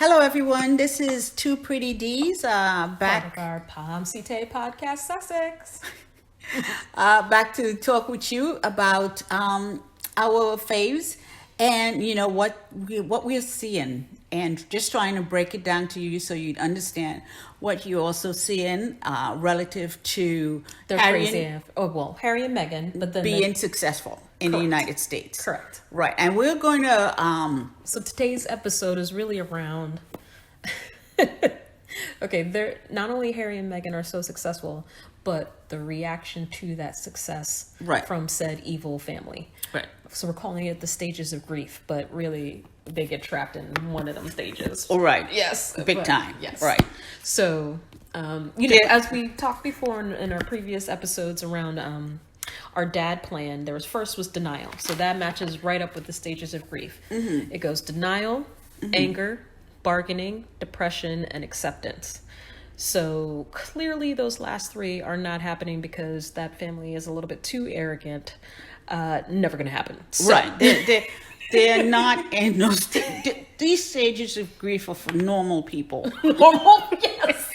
Hello, everyone. This is Two Pretty D's Part of our Pomsetay podcast, Sussex. back to talk with you about our faves and what we're seeing, and just trying to break it down to you so you'd understand what you're also seeing relative to They're crazy. Harry and Meghan, but then being successful in the United States. Correct. Right, and we're going to. So today's episode is really around. Okay, they're not only Harry and Meghan are so successful, but the reaction to that success from said evil family. Right. So we're calling it the stages of grief, but really they get trapped in one of them stages. All right. Yes. Big time. Yes. Right. So, as we talked before in our previous episodes around our dad plan, first was denial. So that matches right up with the stages of grief. Mm-hmm. It goes denial, anger, bargaining, depression, and acceptance. So clearly those last three are not happening because that family is a little bit too arrogant. Never going to happen. So. Right. They're not in those. These stages of grief are for normal people. Normal?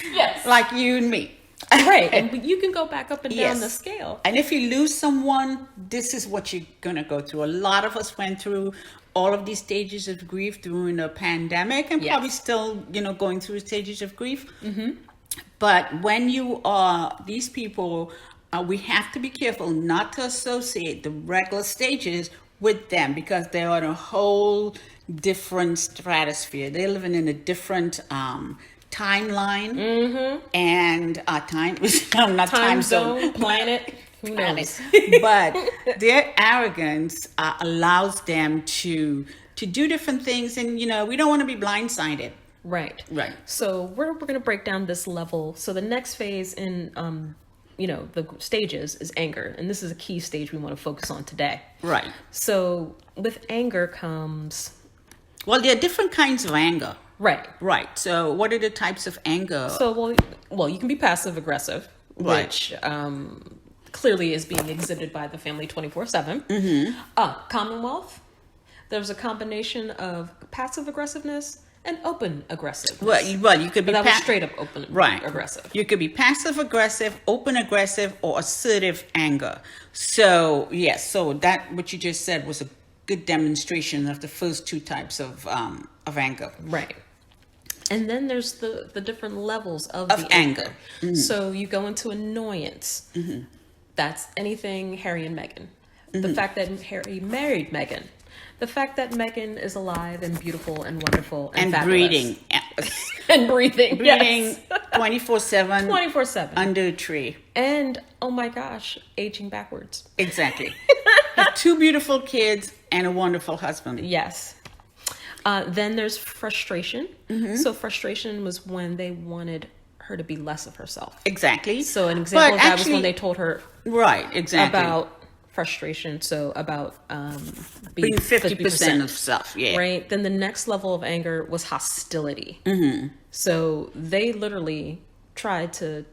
Yes. Like you and me. Right. And you can go back up and down the scale. And if you lose someone, this is what you're going to go through. A lot of us went through all of these stages of grief during the pandemic, and probably still, going through stages of grief. Mm-hmm. But when you are these people, we have to be careful not to associate the regular stages with them, because they're on a whole different stratosphere. They're living in a different timeline and time zone, planet. Who knows? But their arrogance allows them to do different things, and we don't want to be blindsided. Right. So we're going to break down this level. So the next phase in the stages is anger, and this is a key stage we want to focus on today. Right. So with anger comes, there are different kinds of anger. Right. So what are the types of anger? So you can be passive aggressive, which clearly is being exhibited by the family 24/7. Mm-hmm. Commonwealth, there's a combination of passive aggressiveness and open aggressiveness. Well, you could be that was straight up open aggressive. You could be passive aggressive, open aggressive, or assertive anger. So yes, so that what you just said was a good demonstration of the first two types of anger. Right. And then there's the different levels of the anger. Mm-hmm. So you go into annoyance. Mm-hmm. That's anything Harry and Meghan. Mm-hmm. The fact that Harry married Meghan. The fact that Meghan is alive and beautiful and wonderful and fabulous. Breathing. And breathing. Breathing 24/7. 24/7. Under a tree. And, oh my gosh, aging backwards. Exactly. Have two beautiful kids and a wonderful husband. Yes. Then there's frustration. Mm-hmm. So frustration was when they wanted her to be less of herself. Exactly. So an example of that was when they told her about frustration, so about being 50% of stuff. Right. Then the next level of anger was hostility. Mm-hmm. So they literally tried to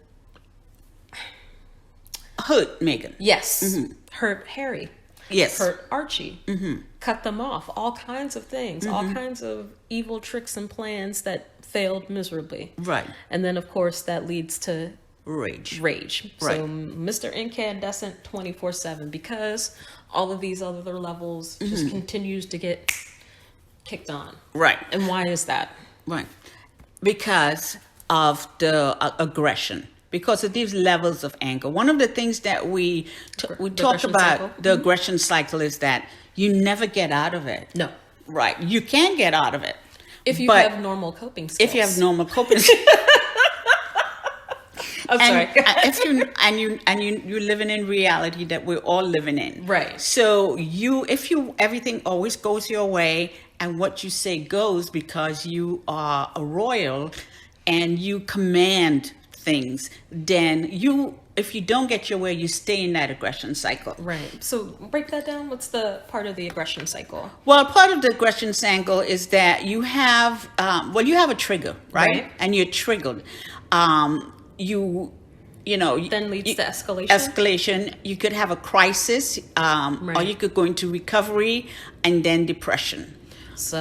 hurt Meghan. Yes. Mm-hmm. Hurt Harry. Yes. Hurt Archie. Mm-hmm. Cut them off. All kinds of things. Mm-hmm. All kinds of evil tricks and plans that failed miserably. Right. And then, of course, that leads to rage. Right. So Mr. Incandescent 24/7, because all of these other levels just continues to get kicked on. Right. And why is that? Right. Because of the aggression. Because of these levels of anger. One of the things that we talked about the aggression cycle is that you never get out of it. No. Right. You can get out of it. If you have normal coping skills. If you have normal coping skills. I'm sorry. If you're living in reality that we're all living in. Right. So everything always goes your way, and what you say goes, because you are a royal and you command things, then if you don't get your way, you stay in that aggression cycle. Right. So break that down. What's the part of the aggression cycle? Well, part of the aggression cycle is that you have you have a trigger, right? And you're triggered. Then leads to escalation. Escalation. You could have a crisis, or you could go into recovery and then depression. So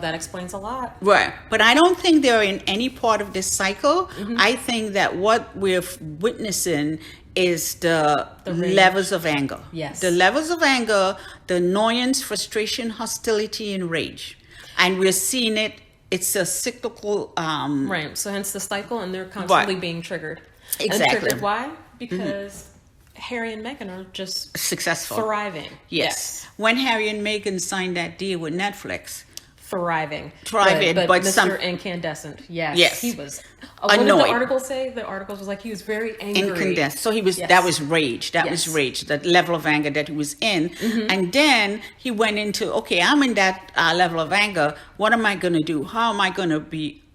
that explains a lot. Right. But I don't think they're in any part of this cycle. I think that what we're witnessing is the levels of anger. Yes. The levels of anger, the annoyance, frustration, hostility, and rage. And we're seeing it. It's a cyclical. Right. So hence the cycle, and they're constantly being triggered. Exactly. And triggered. Why? Because Harry and Meghan are just successful, thriving. Yes. When Harry and Meghan signed that deal with Netflix, thriving, but Mr. Incandescent, yes, he was. What annoyed. did the article say? The article was like he was very angry. Incandescent. So he was. That was rage. That was rage. That level of anger that he was in, and then he went into, okay, I'm in that level of anger. What am I going to do? How am I going to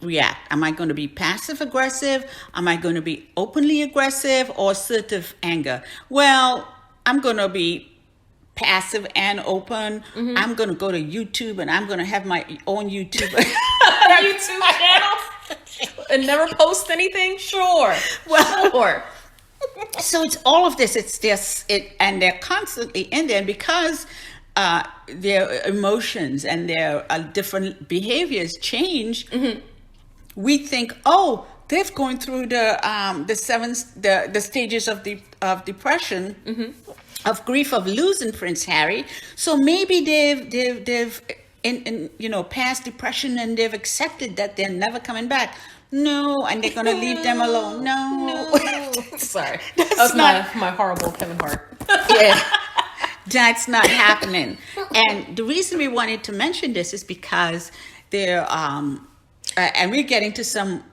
react? Am I going to be passive aggressive? Am I going to be openly aggressive or assertive anger? Well, I'm going to be passive and open. I'm going to go to YouTube and I'm going to have my own YouTube channel and never post anything. Sure. So it's all of this. It's this. And they're constantly in there because their emotions and their different behaviors change. We think, oh, they've gone through the stages of depression, of grief of losing Prince Harry. So maybe they've past depression and they've accepted that they're never coming back. No, and they're gonna leave them alone. No. Sorry, that's my horrible Kevin Hart. Yeah. That's not happening. And the reason we wanted to mention this is because there and we're getting to some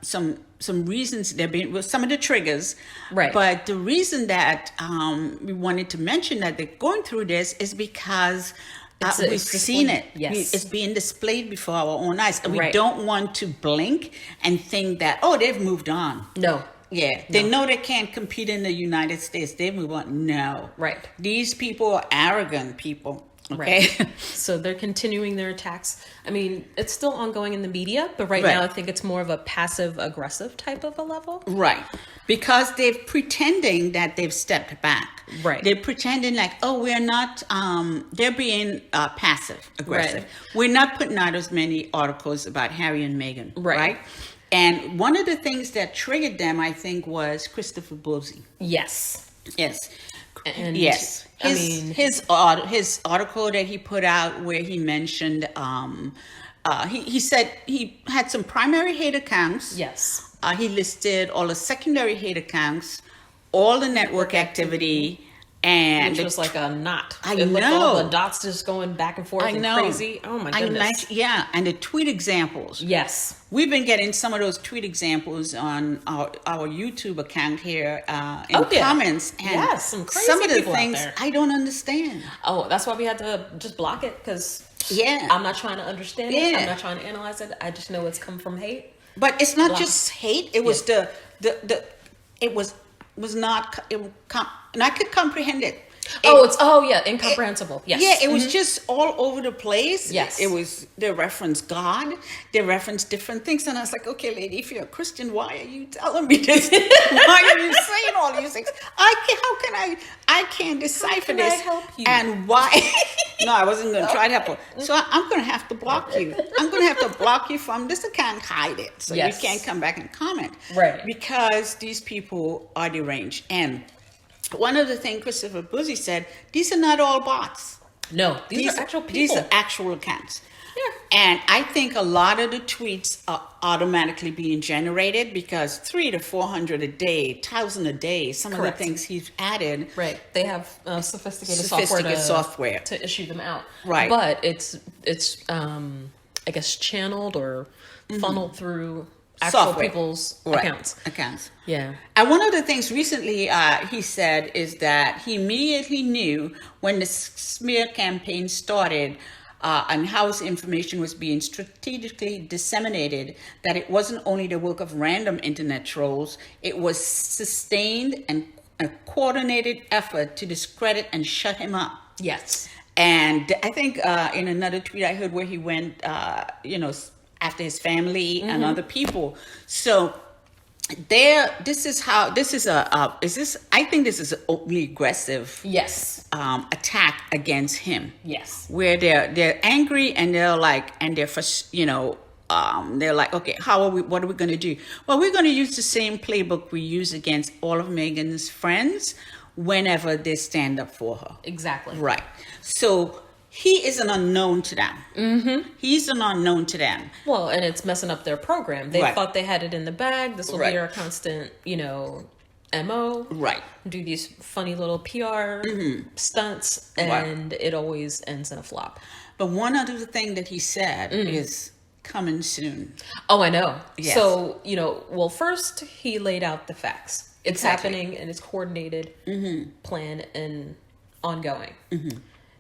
reasons there being with some of the triggers, right? But the reason that we wanted to mention that they're going through this is because we've seen it. Yes, it's being displayed before our own eyes, and we don't want to blink and think that they've moved on. No. Yeah, they know they can't compete in the United States. They move on. No, right? These people are arrogant people. Okay, right. So they're continuing their attacks. I mean, it's still ongoing in the media, but right now I think it's more of a passive aggressive type of a level. Right. Because they're pretending that they've stepped back. Right. They're pretending like, we're not, they're being passive aggressive. Right. We're not putting out as many articles about Harry and Meghan. Right. And one of the things that triggered them, I think, was Christopher Buzzi. Yes. And yes. His article that he put out where he mentioned he said he had some primary hate accounts. Yes. He listed all the secondary hate accounts, all the network activity, and which was like a knot. I know. Looked all the dots just going back and forth. Crazy. Oh my goodness. And the tweet examples. Yes. We've been getting some of those tweet examples on our YouTube account here in comments. And some crazy of the people things out there. I don't understand. Oh, that's why we had to just block it because I'm not trying to understand it. I'm not trying to analyze it. I just know it's come from hate. But it's not just hate. It was it was not. And I could comprehend it. Incomprehensible. Yes. Yeah, it was just all over the place. Yes. It was, they referenced God, they referenced different things. And I was like, okay, lady, if you're a Christian, why are you telling me this? Why are you saying all these things? I can't decipher this. I help you? And why? No, I wasn't going to try to help her. So I'm going to have to block you. I'm going to have to block you from this account, hide it. So you can't come back and comment. Right. Because these people are deranged. And one of the things Christopher Buzzi said, these are not all bots. No, these are actual people. These are actual accounts. Yeah. And I think a lot of the tweets are automatically being generated because 300 to 400 a day, 1,000 a day, some of the things he's added. Right. They have sophisticated software to issue them out. Right. But it's I guess channeled or funneled through actual people's accounts. Yeah. And one of the things recently he said is that he immediately knew when the smear campaign started and how his information was being strategically disseminated, that it wasn't only the work of random internet trolls, it was sustained and a coordinated effort to discredit and shut him up. Yes. And I think in another tweet I heard where he went, after his family and other people. So this is how this is is this I think this is an openly aggressive Yes. attack against him. Yes. Where they're angry and they're like they're like, okay, what are we going to do? Well, we're going to use the same playbook we use against all of Meghan's friends whenever they stand up for her. Exactly. Right. So he is an unknown to them. Mm-hmm. He's an unknown to them. Well, and it's messing up their program. They Right. thought they had it in the bag. This will Right. be our constant, MO. Right. Do these funny little PR stunts, and it always ends in a flop. But one other thing that he said is coming soon. Oh, I know. Yes. So, well, first he laid out the facts. It's Exactly. happening, and it's coordinated, plan, and ongoing.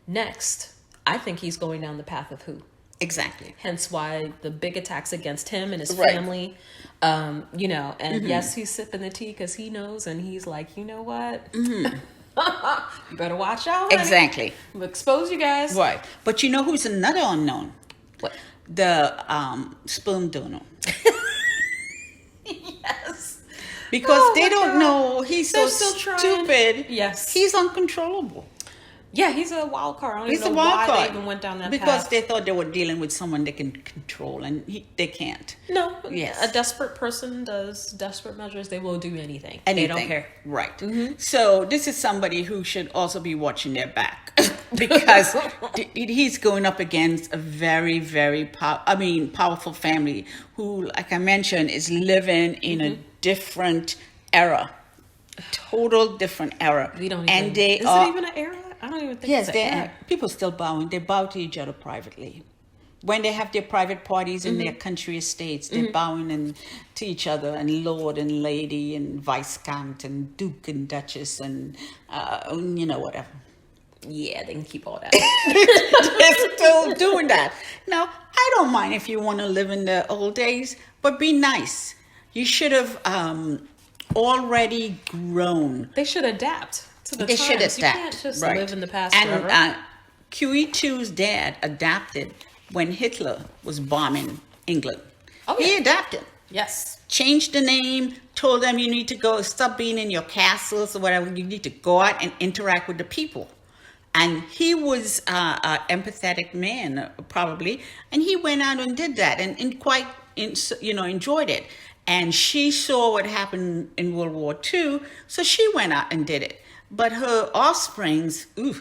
Next, I think he's going down the path of who. Exactly. Hence why the big attacks against him and his Right. family. And yes, he's sipping the tea because he knows, and he's like, you know what? You better watch out, honey. Exactly. We'll expose you guys. Right. But you know who's another unknown? What? The sperm donor. Yes. Because Oh they my don't God. know he's They're so still trying. stupid. Yes. He's uncontrollable. Yeah, he's a wild card. I don't He's even a know wild why card. they even went down that because path. they thought they were dealing with someone they can control, and they can't. No. Yes. A desperate person does desperate measures. They will do anything. Anything. They don't care. Right. So this is somebody who should also be watching their back because he's going up against a very, very powerful family who, like I mentioned, is living in a different era, total different era. We don't even. And they is are. it even an era? I don't even think Yes, it's an they era. are. People still bowing. They bow to each other privately. When they have their private parties in their country estates, they're bowing to each other, and Lord and Lady and Viscount and Duke and Duchess and whatever. Yeah, they can keep all that. They're still doing that. Now, I don't mind if you want to live in the old days, but be nice. You should have already grown. They should adapt to the They times. should adapt. You can't just right. live in the past and, forever. QE2's dad adapted when Hitler was bombing England. Oh, He yeah. adapted. Yes. Changed the name, told them you need to go, stop being in your castles or whatever. You need to go out and interact with the people. And he was an empathetic man, probably. And he went out and did that and quite, enjoyed it. And she saw what happened in World War II, so she went out and did it. But her offsprings, ooh.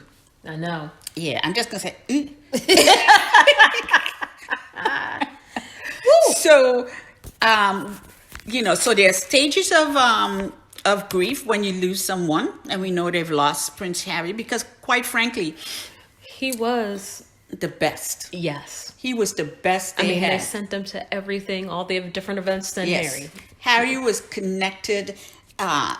I know. Yeah, I'm just going to say, ooh. So, so there are stages of grief when you lose someone, and we know they've lost Prince Harry because, quite frankly, He was. the best. Yes. He was the best they They had. sent them to everything, all the different events than Yes. Harry. Harry was connected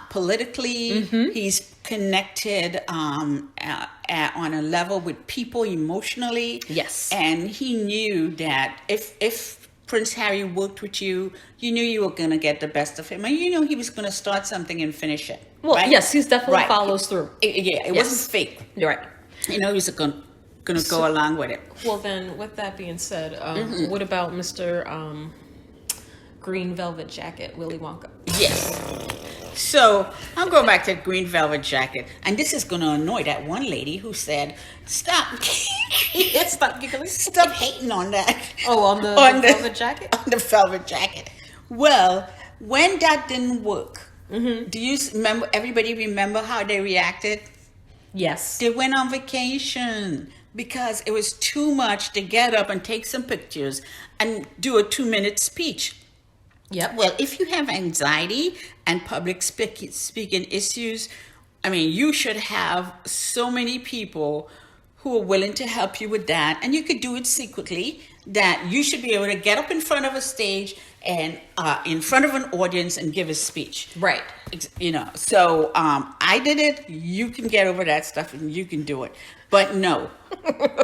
politically. He's connected on a level with people emotionally. Yes. And he knew that if Prince Harry worked with you, you knew you were going to get the best of him. And you knew he was going to start something and finish it. Well, right? yes, he's definitely Right. follows through. It Yes. wasn't fake. You're right. He was going to go along with it. Well, then, with that being said, what about Mr. Green Velvet Jacket, Willy Wonka? Yes. So I'll go back to Green Velvet Jacket. And this is going to annoy that one lady who said, stop. Stop giggling. Stop hating on that. Oh, on the Velvet Jacket? On the Velvet Jacket. Well, when that didn't work, do you remember, everybody remember how they reacted? Yes. They went on vacation because it was too much to get up and take some pictures and do a 2-minute speech. Yep. Well, if you have anxiety and public speaking issues, you should have so many people who are willing to help you with that. And you could do it secretly, that you should be able to get up in front of a stage and in front of an audience and give a speech. Right. So I did it. You can get over that stuff and you can do it. But no,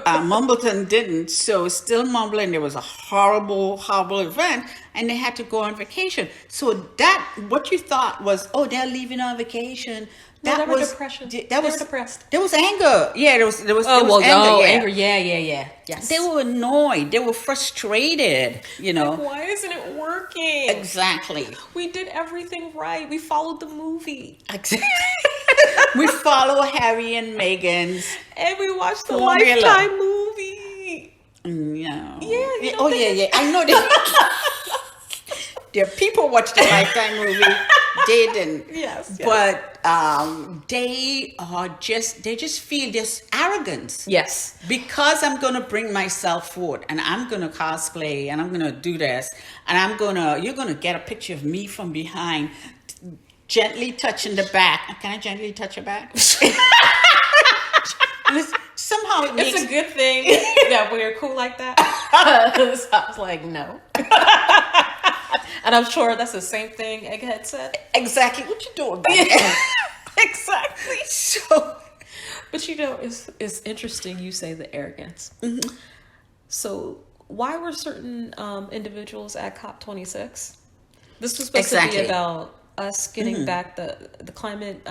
Mumbleton didn't. So still mumbling. There was a horrible, horrible event and they had to go on vacation. So that, what you thought was, oh, they're leaving on vacation. That was depression. That was depressed. There was anger. Yeah, there was anger. Anger. Yeah. Yes. They were annoyed. They were frustrated. Like, why isn't it working? Exactly. We did everything right. We followed the movie. Exactly. We follow Harry and Meghan's, and we watched the formula. Lifetime movie. Yeah. Yeah. Yeah. I know that. There are people watch the Lifetime movie. They didn't. Yes. But they just feel this arrogance. Yes. Because I'm going to bring myself forward and I'm going to cosplay and I'm going to do this and you're going to get a picture of me from behind gently touching the back. Can I gently touch your back? Somehow it's a good thing that we're cool like that. So I was like, no. And I'm sure that's the same thing Egghead said. Exactly. What you doing back there? Exactly. So, but it's interesting you say the arrogance. Mm-hmm. So why were certain individuals at COP26? This was supposed to be about us getting back the climate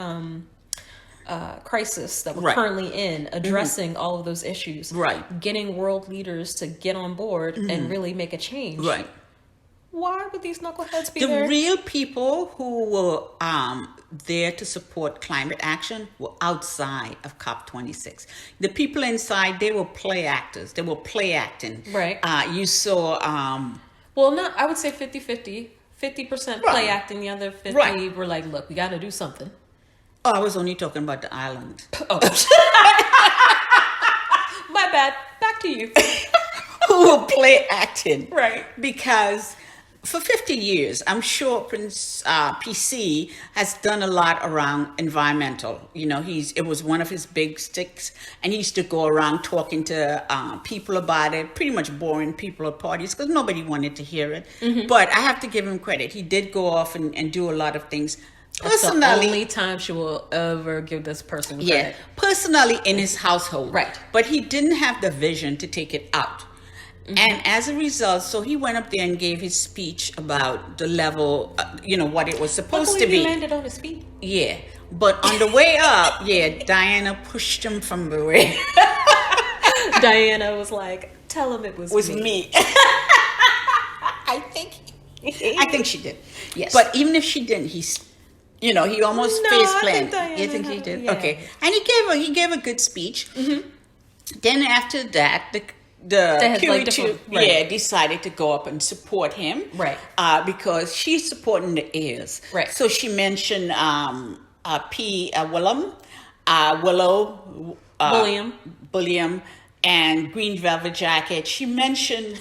crisis that we're currently in, addressing all of those issues, getting world leaders to get on board and really make a change. Right. Why would these knuckleheads be there? The real people who were there to support climate action were outside of COP26. The people inside, they were play actors. They were play acting. Right. You saw... I would say 50-50. 50% play acting, the other 50 were like, look, we got to do something. Oh, I was only talking about the island. Oh. My bad. Back to you. Who were play acting. Right. Because... for 50 years, I'm sure Prince PC has done a lot around environmental. It was one of his big sticks, and he used to go around talking to people about it, pretty much boring people at parties because nobody wanted to hear it. Mm-hmm. But I have to give him credit. He did go off and do a lot of things. Personally, that's the only time she will ever give this person credit. Yeah, personally in his household. Right. But he didn't have the vision to take it out. Mm-hmm. And as a result, so he went up there and gave his speech about the level, what it was supposed to be. He landed on his feet. Yeah. But on the way up, Diana pushed him from the way. Diana was like, tell him it was me. I think she did. Yes. But even if she didn't, he almost face planted. You think he did? Yeah. Okay. And he gave a good speech. Mm-hmm. Then after that, the QE2 decided to go up and support him, right? Because she's supporting the heirs, right? So she mentioned William, and Green Velvet Jacket. She mentioned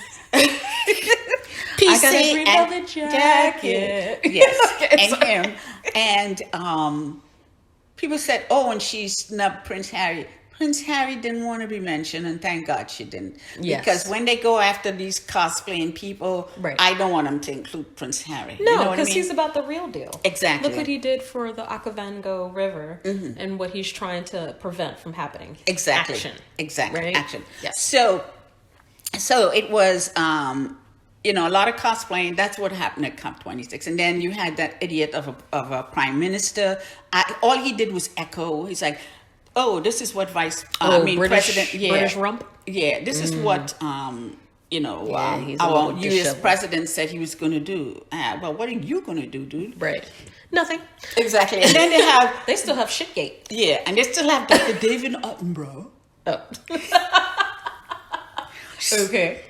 PC I got a green velvet jacket. Yes, and him, and people said, "Oh, and she snubbed Prince Harry." Prince Harry didn't want to be mentioned, and thank God she didn't. Yes. Because when they go after these cosplaying people, I don't want them to include Prince Harry. No, because he's about the real deal. Exactly. Look what he did for the Okavango River and what he's trying to prevent from happening. Exactly. Action. Exactly. Right? Action. Yes. So it was, a lot of cosplaying. That's what happened at COP26. And then you had that idiot of a prime minister. All he did was echo. He's like, oh, this is what president. Yeah, British rump. Yeah, this is what our U.S. president said he was going to do. Well, what are you going to do, dude? Right. Nothing. Exactly. And then they still have Shitgate. Yeah, and they still have Dr. David Attenborough. Oh. Okay.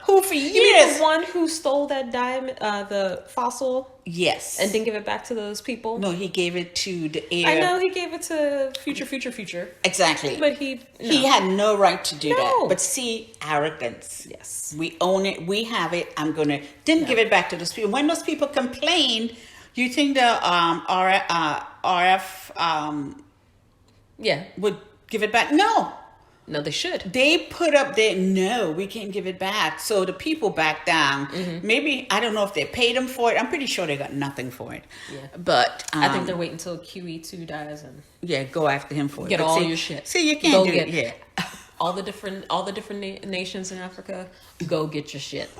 Who for years... You mean the one who stole that diamond, the fossil? Yes. And didn't give it back to those people? No, he gave it to the heir. I know he gave it to future. Exactly. But he had no right to do that. But see, arrogance. Yes. We own it. We have it. Didn't give it back to those people. When those people complained, you think the RF would give it back? No, they should. They put up no, we can't give it back. So the people back down. Mm-hmm. Maybe, I don't know if they paid them for it. I'm pretty sure they got nothing for it. Yeah. But I think they're waiting until QE2 dies and go after him for it. Get all your shit. See, you can't do it. Yeah. All the different nations in Africa, go get your shit.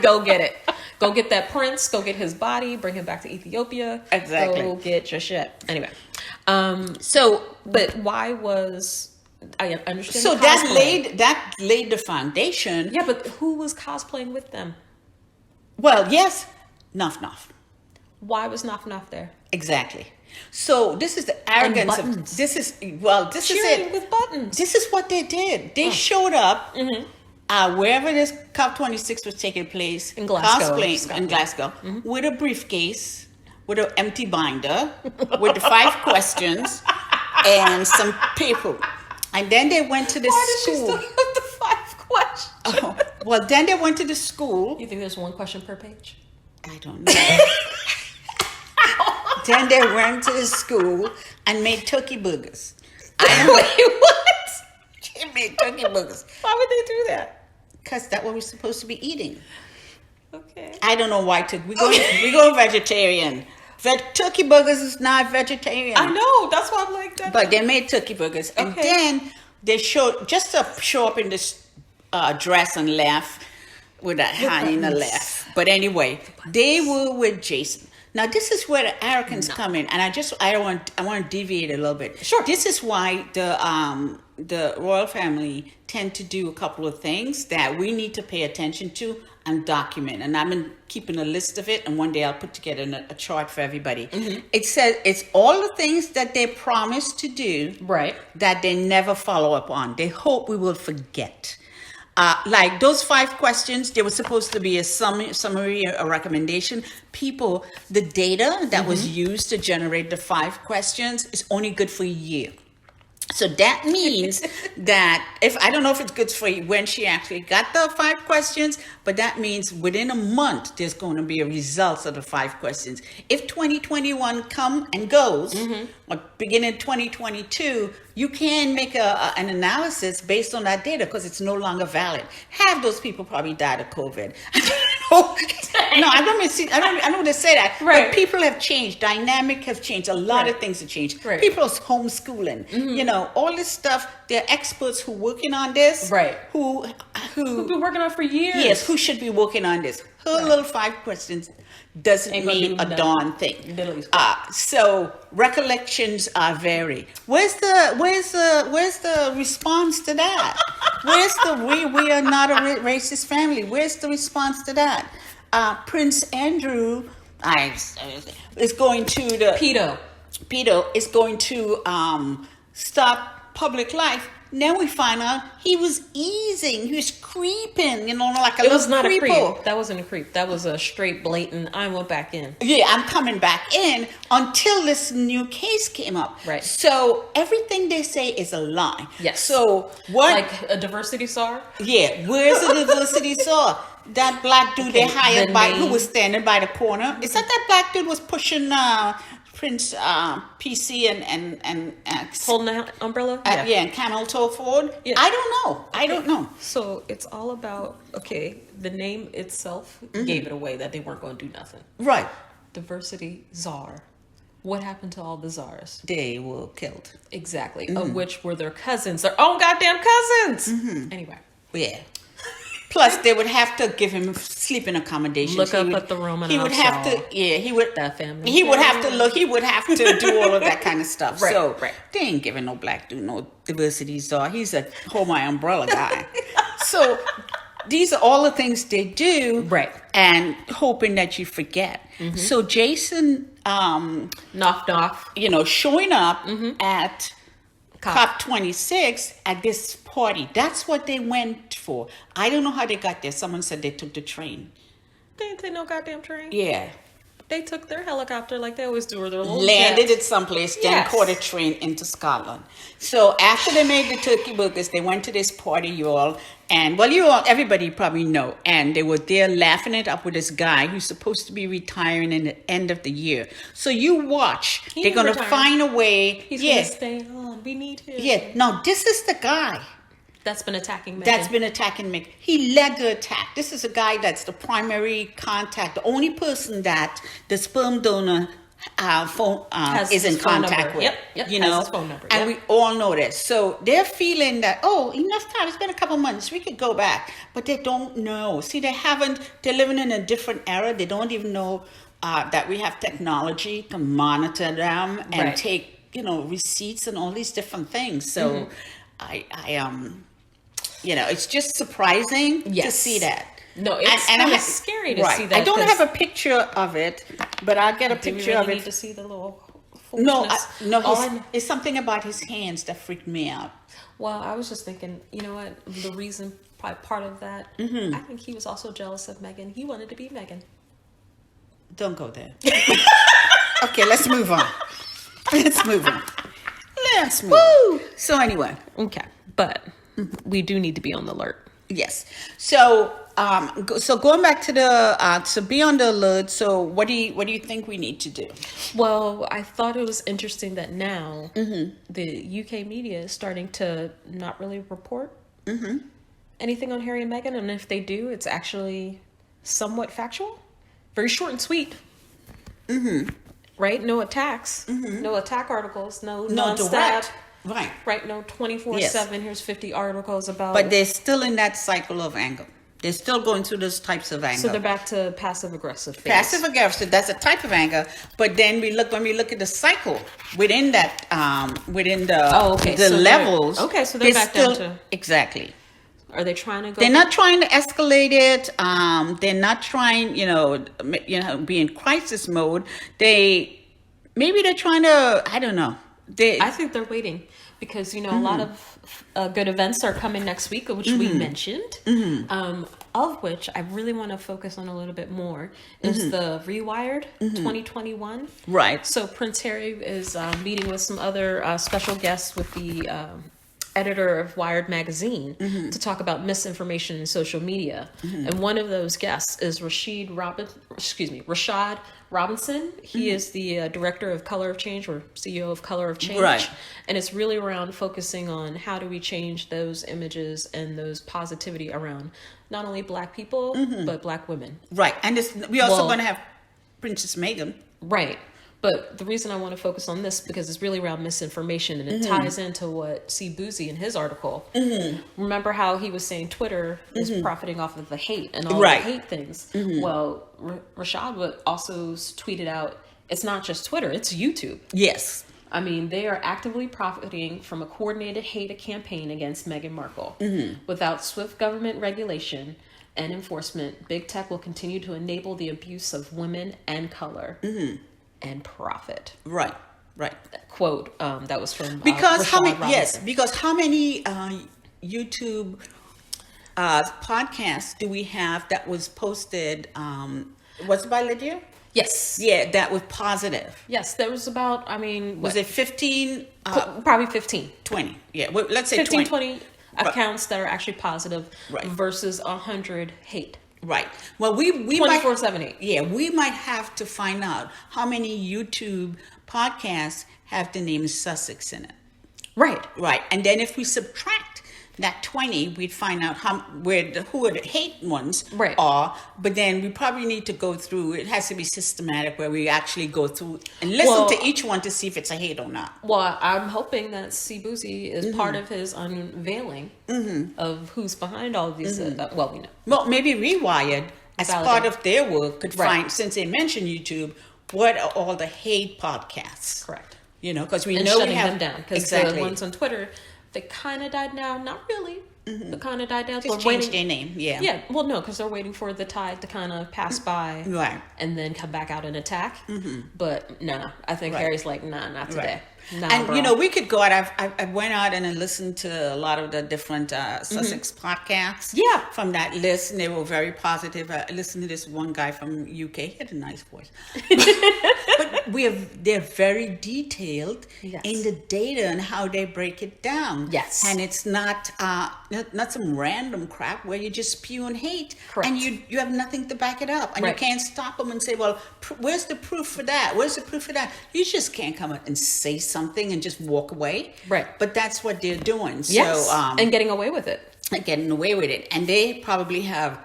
Go get it. Go get that prince. Go get his body. Bring him back to Ethiopia. Exactly. Go get your shit. Anyway. But why was... I understand. So that laid the foundation. Yeah, but who was cosplaying with them? Well, yes, Nuff Nuff. Why was Nuff Nuff there? Exactly. So this is the arrogance of this is Cheering it with buttons. This is what they did. They showed up wherever this COP26 was taking place In Glasgow, cosplaying Scotland. in Glasgow with a briefcase, with an empty binder, with the 5 questions and some paper. And then they went to the school. Why did she still have the 5 questions? Well, then they went to the school. You think there's 1 question per page? I don't know. Then they went to the school and made turkey burgers. Wait, what? They made turkey burgers. Why would they do that? Because that's what we're supposed to be eating. Okay. I don't know why we go vegetarian. Turkey burgers is not vegetarian. I know. That's why I'm like that. But they made turkey burgers. And then they showed, just to show up in this dress and laugh with a hyena laugh. But anyway, they were with Jason. Now this is where the arrogance come in, and I want to deviate a little bit. Sure. This is why the royal family tend to do a couple of things that we need to pay attention to and document. And I've been keeping a list of it, and one day I'll put together a chart for everybody. It says it's all the things that they promise to do, Right. that they never follow up on. They hope we will forget. Like those 5 questions, they were supposed to be a summary, a recommendation. The data that was used to generate the 5 questions is only good for a year. So that means that I don't know if it's good for you when she actually got the 5 questions, but that means within a month, there's going to be a result of the 5 questions. If 2021 come and goes, or beginning 2022, you can make an analysis based on that data because it's no longer valid. Half those people probably died of COVID. No, I don't want to say that. Right. But people have changed. Dynamic have changed. A lot of things have changed. Right. People's homeschooling. You know, all this stuff. There are experts who working on this. Right. Who've been working on it for years. Yes, who should be working on this. Her little 5 questions doesn't Ain't gonna mean do a nothing. darn thing. Literally. So recollections vary. Where's the response to that? Where's the we are not a racist family? Where's the response to that? Prince Andrew is going to Pedo is going to stop public life. Now we find out he was easing, he was creeping, like a It little was not a creepo. creep. That wasn't a creep. That was a straight blatant, I went back in. Yeah, I'm coming back in until this new case came up. Right. So everything they say is a lie. Yes. So what? Like a diversity czar? Yeah, where's the diversity saw? That black dude they hired who was standing by the corner. Is that black dude was pushing Prince PC and Holding the umbrella? and camel toe forward? Yeah. I don't know. So it's all about, the name itself gave it away that they weren't going to do nothing. Right. Diversity czar. What happened to all the czars? They were killed. Exactly. Of which were their cousins, their own goddamn cousins. Anyway. Yeah. Plus, they would have to give him sleeping accommodations. Look up at the Roman. He would have to. Yeah, he would. That family. He would have to look. He would have to do all of that kind of stuff. Right, So right. they ain't giving no black dude no diversity czar. He's a hold my umbrella guy. So these are all the things they do. Right. And hoping that you forget. So Jason, Knock. showing up at COP26 at this party. That's what they went for. I don't know how they got there. Someone said they took the train. They didn't take no goddamn train. Yeah. They took their helicopter like they always do, or their little Landed jet. at someplace, then Yes. caught a train into Scotland. So after they made the turkey burgers, they went to this party, everybody probably know. And they were there laughing it up with this guy who's supposed to be retiring in the end of the year. So you watch. He They're going to retired. find a way. He's gonna stay on. We need him. Yeah. No, this is the guy That's been attacking Meghan. that's been attacking Meghan. He led the attack. This is a guy that's the primary contact, the only person that the sperm donor phone is in contact with. Yep. You know, his phone number. And we all know this. So they're feeling that, enough time. It's been a couple months. We could go back, but they don't know. See, they're living in a different era. They don't even know that we have technology to monitor them and take, receipts and all these different things. So I it's just surprising to see that. No, it's kind of scary to see that. I don't have a picture of it, but I'll get a picture of it. Need to see the little foolishness? No. It's something about his hands that freaked me out. Well, I was just thinking, you know what? The reason, probably part of that, I think he was also jealous of Meghan. He wanted to be Meghan. Don't go there. Okay, let's move on. Woo! So anyway. Okay, but we do need to be on the alert. Yes. So, going back to to be on the alert. So, what do you think we need to do? Well, I thought it was interesting that now the UK media is starting to not really report anything on Harry and Meghan, and if they do, it's actually somewhat factual, very short and sweet. Right? No attacks, no attack articles, no non-stab. Right. No 24/7. Here's 50 articles about. But they're still in that cycle of anger. They're still going through those types of anger. So they're back to passive aggressive phase. Passive aggressive. That's a type of anger. But then when we look at the cycle within that, the levels. So they're back down to exactly. Are they trying to go? They're not trying to escalate it. They're not trying, be in crisis mode. Maybe they're trying to. I don't know. I think they're waiting because a lot of good events are coming next week, which we mentioned. Of which I really want to focus on a little bit more is the Rewired 2021. Right. So Prince Harry is meeting with some other special guests with the editor of Wired magazine to talk about misinformation in social media. And one of those guests is Rashad Robinson. He is the director of Color of Change, or CEO of Color of Change. Right. And it's really around focusing on how do we change those images and those positivity around not only Black people, but Black women. Right. And we're also going to have Princess Meghan. Right. But the reason I want to focus on this because it's really around misinformation, and it ties into what C. Boozy in his article. Remember how he was saying Twitter is profiting off of the hate and all the hate things. Well, Rashad also tweeted out, it's not just Twitter, it's YouTube. Yes. I mean, they are actively profiting from a coordinated hate campaign against Meghan Markle. Without swift government regulation and enforcement, big tech will continue to enable the abuse of women and color. And profit. Right. Quote. That was from because Rashad how many? Robinson. Yes, because how many YouTube podcasts do we have that was posted? Was it by Lydia? Yes. Yeah, that was positive. Yes, there was about. Was it 15? Probably 15. 20. Yeah, well, let's say 15, 20 accounts that are actually positive versus 100 hate. Right. Well, we 24/7. Yeah, we might have to find out how many YouTube podcasts have the name Sussex in it. Right. And then if we subtract that 20, we'd find out who the hate ones are. But then we probably need to go through. It has to be systematic, where we actually go through and listen to each one to see if it's a hate or not. Well, I'm hoping that C. Boozy is part of his unveiling of who's behind all of these. Well, maybe Rewired, as part of their work, could find, since they mentioned YouTube, what are all the hate podcasts? Correct. Because we and know shutting we have them down because the ones on Twitter. They kind of died down. Not really. They kind of died down. Just changed their name. Yeah. Yeah. Well, no, because they're waiting for the tide to kind of pass by. Right. And then come back out and attack. But nah, I think Harry's like, nah, not today. Nah, and bro. we could go out. I went out and I listened to a lot of the different Sussex podcasts. Yeah. From that list, and they were very positive. I listened to this one guy from UK. He had a nice voice. But they're very detailed in the data and how they break it down. Yes. And it's not some random crap where you're just spewing hate. Correct. And you have nothing to back it up. And you can't stop them and say, well, where's the proof for that? Where's the proof for that? You just can't come up and say something and just walk away. Right. But that's what they're doing. Yes. So, and getting away with it. And they probably have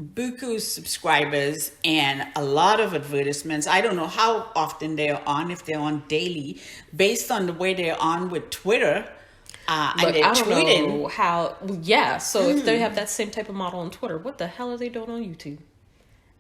buku subscribers and a lot of advertisements. I don't know how often they're on, if they're on daily, based on the way they're on with Twitter. And they're I don't tweeting. know how. Yeah, so if they have that same type of model on Twitter, what the hell are they doing on YouTube?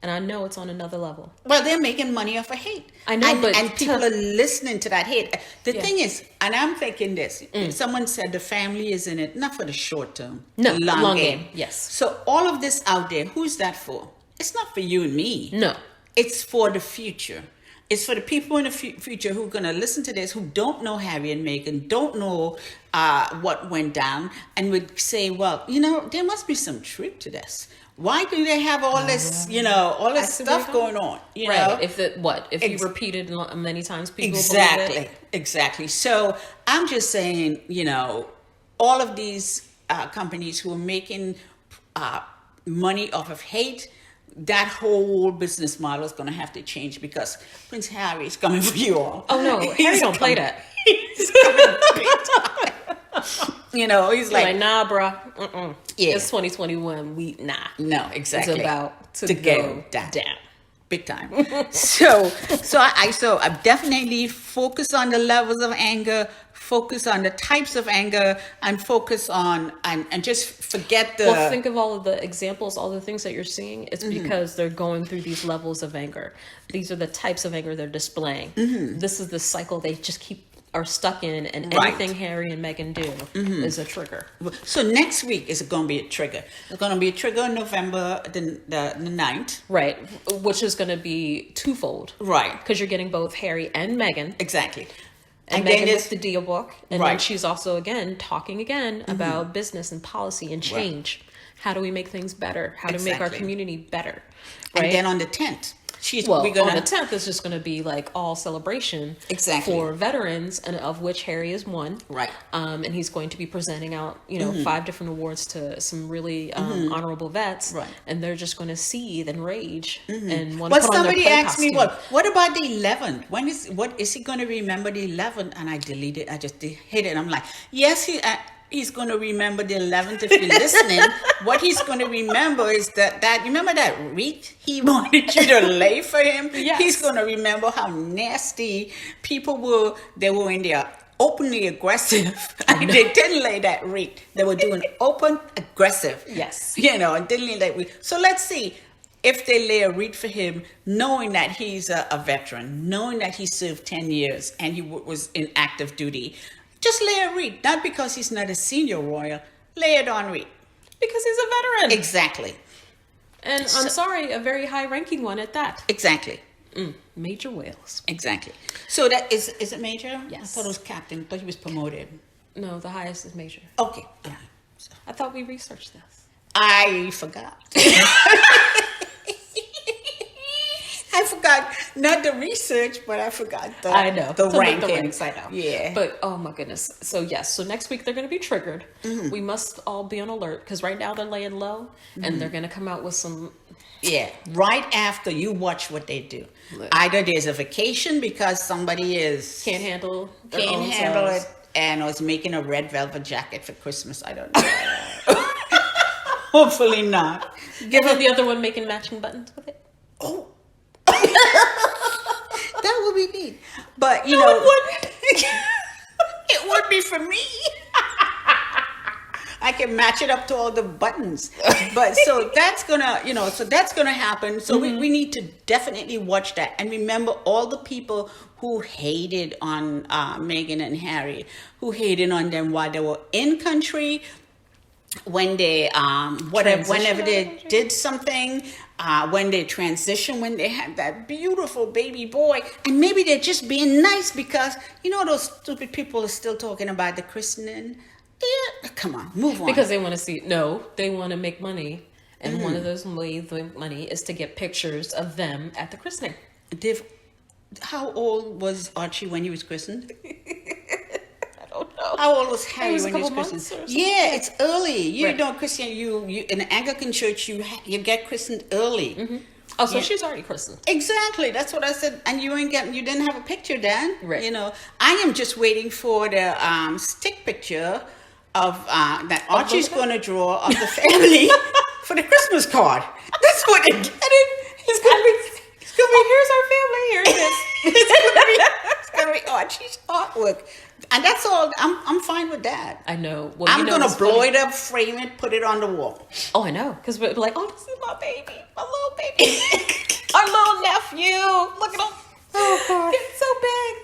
And I know it's on another level. Well, they're making money off of hate. I know, and people are listening to that hate. The thing is, and I'm thinking this, someone said the family is in it, not for the short term. No, the long game. Yes. So all of this out there, who's that for? It's not for you and me. No. It's for the future. It's for the people in the future who are going to listen to this, who don't know Harry and Meghan, don't know what went down, and would say, well, there must be some truth to this. Why do they have all this, all this stuff going on? Right. If you repeat it many times, people exactly, believe it. Exactly. So I'm just saying, all of these companies who are making money off of hate, that whole business model is going to have to change, because Prince Harry is coming for you all. Oh no, Harry don't play that. He's coming big time. He's like, nah, bruh. Yeah. It's 2021. No, exactly. It's about to go down. Big time. So I definitely focus on the levels of anger, focus on the types of anger, and focus on and just forget the. Well, think of all of the examples, all the things that you're seeing. It's because they're going through these levels of anger. These are the types of anger they're displaying. This is the cycle they just are stuck in, and anything Harry and Meghan do is a trigger. So next week is going to be a trigger. It's going to be a trigger on November the 9th. Right, which is going to be twofold. Right. Because you're getting both Harry and Meghan. Exactly. And Meghan with the deal book. And right. then she's also, talking about business and policy and change. Right. How do we make things better? How to make our community better? Right? And then on the 10th. On the 10th is just going to be like all celebration for veterans, and of which Harry is one. Right. And he's going to be presenting out, 5 different awards to some really honorable vets. Right. And they're just going to seethe and rage and want to put on their somebody play asked costume. me, what about the 11th? What is he going to remember the 11th? And I deleted. I just hit it. I'm like, yes, he's going to remember the 11th if you're listening. What he's going to remember is that you remember that wreath he wanted you to lay for him? Yes. He's going to remember how nasty people were. They were in there openly aggressive. And they didn't lay that wreath. They were doing open aggressive. Yes. And didn't lay that wreath. So let's see if they lay a wreath for him, knowing that he's a veteran, knowing that he served 10 years and he was in active duty. Just lay a wreath, not because he's not a senior royal. Lay it on wreath. Because he's a veteran. Exactly. And I'm sorry, a very high-ranking one at that. Exactly. Major Wales. Exactly. So that is it major? Yes. I thought it was captain. I thought he was promoted. No, the highest is major. Okay. Yeah. So. I thought we researched this. I forgot. I forgot not the research, but I forgot the rankings. I know. Yeah. But oh my goodness. So yes. So next week they're going to be triggered. We must all be on alert, because right now they're laying low, and they're going to come out with some. Yeah. Right after you watch what they do. Either there's a vacation because somebody can't handle it and was making a red velvet jacket for Christmas. I don't know. Hopefully not. Give her the other one making matching buttons with it. Oh. That would be neat. But it would. It would be for me. I can match it up to all the buttons. But so that's gonna happen. So we need to definitely watch that and remember all the people who hated on Meghan and Harry, who hated on them while they were in country, when they whenever they did something, when they transition, when they had that beautiful baby boy, and maybe they're just being nice because those stupid people are still talking about the christening. Yeah, come on, move on. Because they want to see. No, they want to make money, and one of those ways to make money is to get pictures of them at the christening. How old was Archie when he was christened? Don't know. How old was Harry when he was months christened? Yeah, it's early. You don't christen. You in the Anglican church. You get christened early. Oh, so she's already christened. Exactly. That's what I said. And you didn't have a picture then. Right. I am just waiting for the stick picture of that Archie's going to draw of the family for the Christmas card. That's That's what they get it. It's gonna be. Here's our family. Here it is. It's gonna be Archie's artwork, and that's all. I'm fine with that. I know. Well, I'm gonna blow it up, frame it, put it on the wall. Oh, I know. Because we're like, oh, this is my baby, my little baby, our little nephew. Look at him. Oh God, it's so big.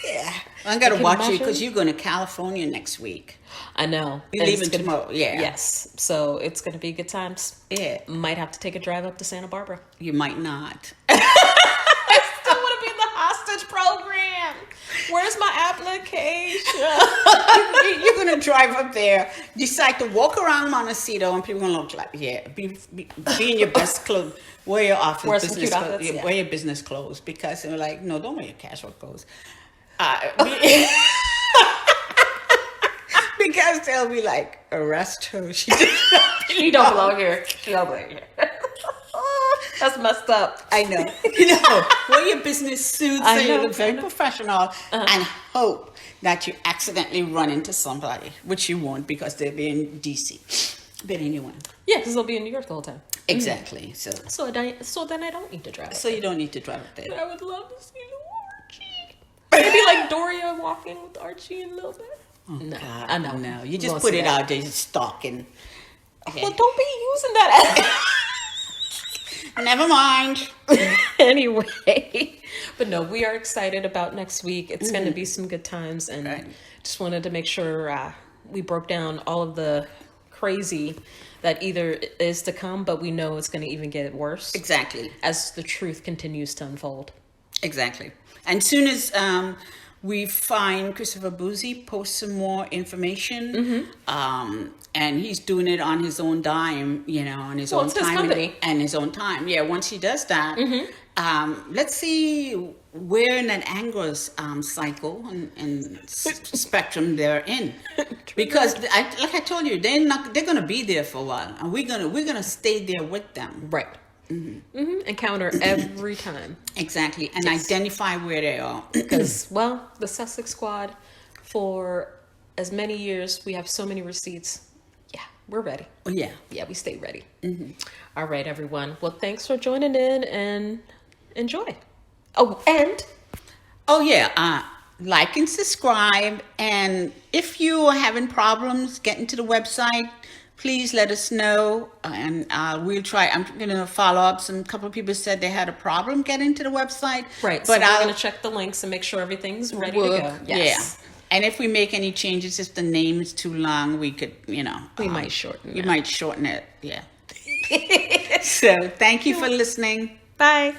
Yeah, I gotta watch you because you're going to California next week. I know. You're leaving tomorrow. Yeah. Yes. So it's gonna be good times. Yeah. Might have to take a drive up to Santa Barbara. You might not. I still want to be in the hostage program. Where's my application? You're gonna drive up there, decide to walk around Montecito, and people gonna look like, yeah, be in your best clothes, wear your office business clothes, outfits, yeah. Wear your business clothes, because they're like, no, don't wear your casual clothes. Because they'll be like, arrest her. She don't belong here. She don't belong here. That's messed up. I know. Wear your business suit so you look very professional, and hope that you accidentally run into somebody, which you won't because they'll be in DC. But anyway. Yeah, because they'll be in New York the whole time. Exactly. So then I don't need to drive. So you don't need to drive up there. But I would love to see little Archie. Maybe like Doria walking with Archie in a little bit. Oh, No, God, I know. No, you just put it out there, just stalking. Okay. Well, don't be using that. Never mind. Anyway, but no, we are excited about next week. It's going to be some good times, and just wanted to make sure we broke down all of the crazy that either is to come, but we know it's going to even get worse. Exactly. As the truth continues to unfold. Exactly. And soon as we find Christopher Boozy post some more information, and he's doing it on his own dime, on his own time and his own time. Yeah, once he does that, let's see where in that Angler's cycle and spectrum they're in, because like I told you, they're gonna be there for a while, and we're gonna stay there with them. Right. Encounter every time. Exactly. And identify where they are. Because, the Sussex squad, for as many years, we have so many receipts. Yeah, we're ready. Oh, yeah. Yeah, we stay ready. All right, everyone. Well, thanks for joining in, and enjoy. Oh, and... Oh, yeah. Like and subscribe. And if you are having problems getting to the website, please let us know, and we'll try. I'm going to follow up. A couple of people said they had a problem getting to the website. Right, but I'm going to check the links and make sure everything's ready to go. Yes. Yeah. And if we make any changes, if the name is too long, we could, we might shorten it. We might shorten it, yeah. So, thank you for listening. Bye.